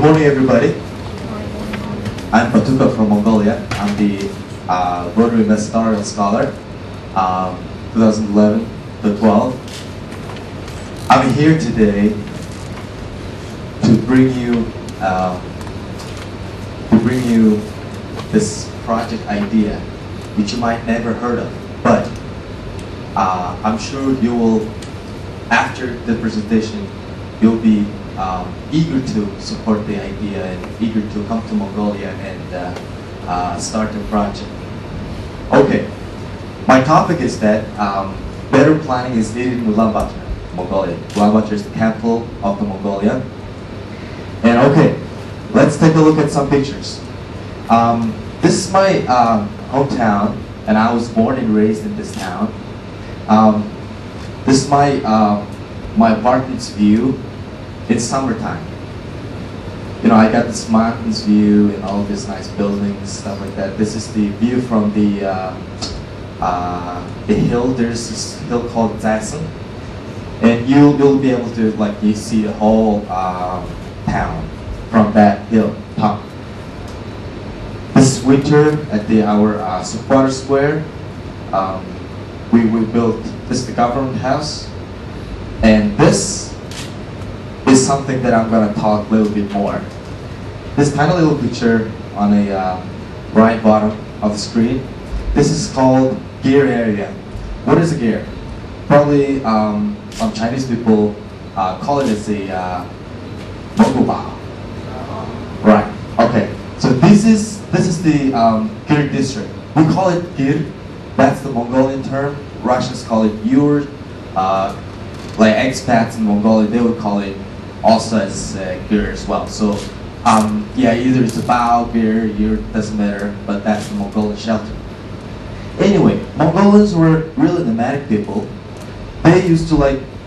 morning, everybody. I'm Batuka from Mongolia. I'm the Rotary Ambassadorial Scholar, 2011 to 12. I'm here today to bring you this project idea, which you might never heard of, but I'm sure you will, after the presentation, you'll be eager to support the idea and eager to come to Mongolia and start the project. Okay, my topic is that better planning is needed in Ulaanbaatar, Mongolia. Ulaanbaatar is the capital of the Mongolia. And okay, let's take a look at some pictures. This is my hometown, and I was born and raised in this town. This is my apartment's view. It's summertime. You know, I got this mountains view and all this nice buildings, stuff like that. This is the view from the hill. There's this hill called Zasen, and you'll be able to you see the whole town from that hill top. This winter at our supporter square, we built this the government house, and this is something that I'm going to talk a little bit more. This tiny little picture on the right bottom of the screen, this is called gear area. What is a gear? Probably some Chinese people call it as a Mongobao. Right, okay. So this is the gear district. We call it gear, that's the Mongolian term. Russians call it yur. Like expats in Mongolia, they would call it also as gear as well. So yeah, either it's a bao, gear, yur, doesn't matter, but that's the Mongolian shelter. Anyway, Mongolians were really nomadic people. They used to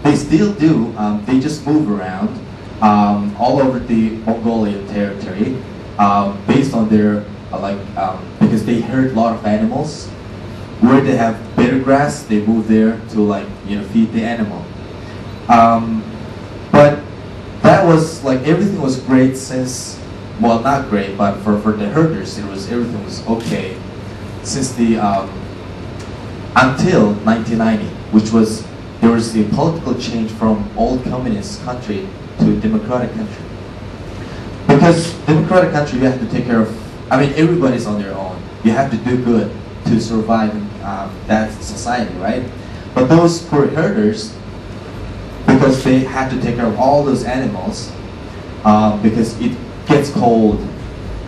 they still do, they just move around all over the Mongolian territory based on their, because they herd a lot of animals. Where they have better grass, they move there to feed the animal. But that was everything was great since, well, not great, but for the herders, everything was okay since the until 1990, which was there was the political change from old communist country to democratic country. Because democratic country, you have to take care of. I mean, everybody's on their own. You have to do good to survive in that society, right? But those poor herders, because they had to take care of all those animals, because it gets cold.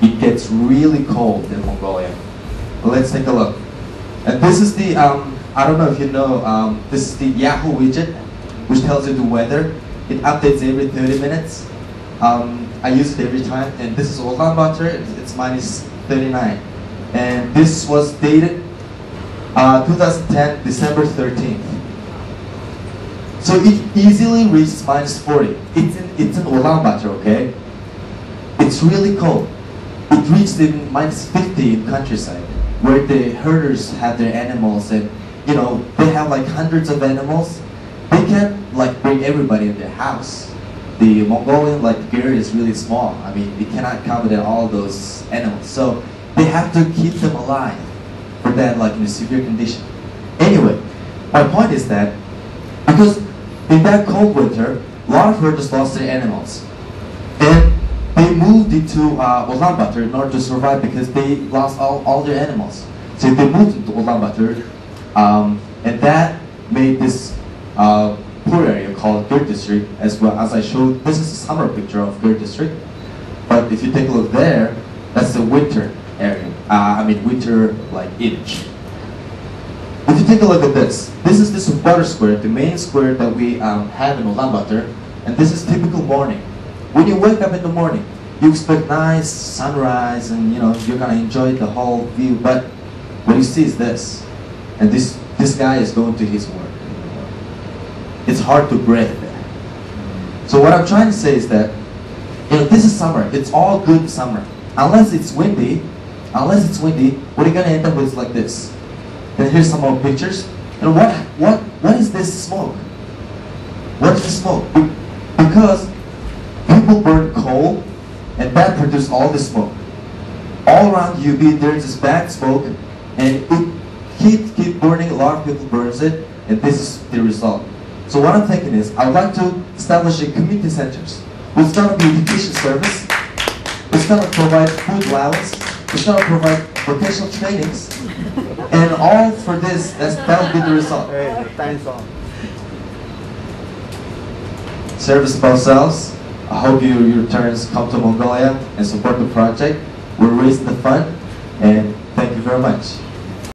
It gets really cold in Mongolia. But let's take a look. And this is the, I don't know if you know, this is the Yahoo widget, which tells you the weather. It updates every 30 minutes. I use it every time. And this is Ulaanbaatar, it's minus 39. And this was dated 2010, December 13th. So it easily reaches minus 40. It's in Ulaanbaatar, okay? It's really cold. It reached even minus 50 in countryside, where the herders have their animals, and they have hundreds of animals. They can't bring everybody in their house. The Mongolian gear is really small. I mean, it cannot accommodate all those animals. So they have to keep them alive for that in a severe condition. Anyway, my point is that because in that cold winter, a lot of herders lost their animals. And they moved into Ulaanbaatar in order to survive because they lost all their animals. So they moved into Ulaanbaatar, and that made this poor area called Gir district, as well as I showed. This is a summer picture of Gir district. But if you take a look there, that's the winter area. Winter image. If you take a look at this is the supporter square, the main square that we have in Ulaanbaatar, and this is typical morning. When you wake up in the morning, you expect nice sunrise, and you're gonna enjoy the whole view. But what you see is this, and this guy is going to his work. It's hard to breathe there. So what I'm trying to say is that this is summer. It's all good summer, unless it's windy. What are you gonna end up with like this? And here's some more pictures. And what is this smoke? What is the smoke? Because people burn coal and that produced all the smoke. All around UB, there's this bad smoke, and it keep burning. A lot of people burns it, and this is the result. So what I'm thinking is, I would like to establish a community centers. It's going to be education service. It's going to provide food allowance. It's going to provide vocational trainings, and all for this. That'll be the result. Service about sales. I hope your returns come to Mongolia and support the project. We're raising the fund, and thank you very much.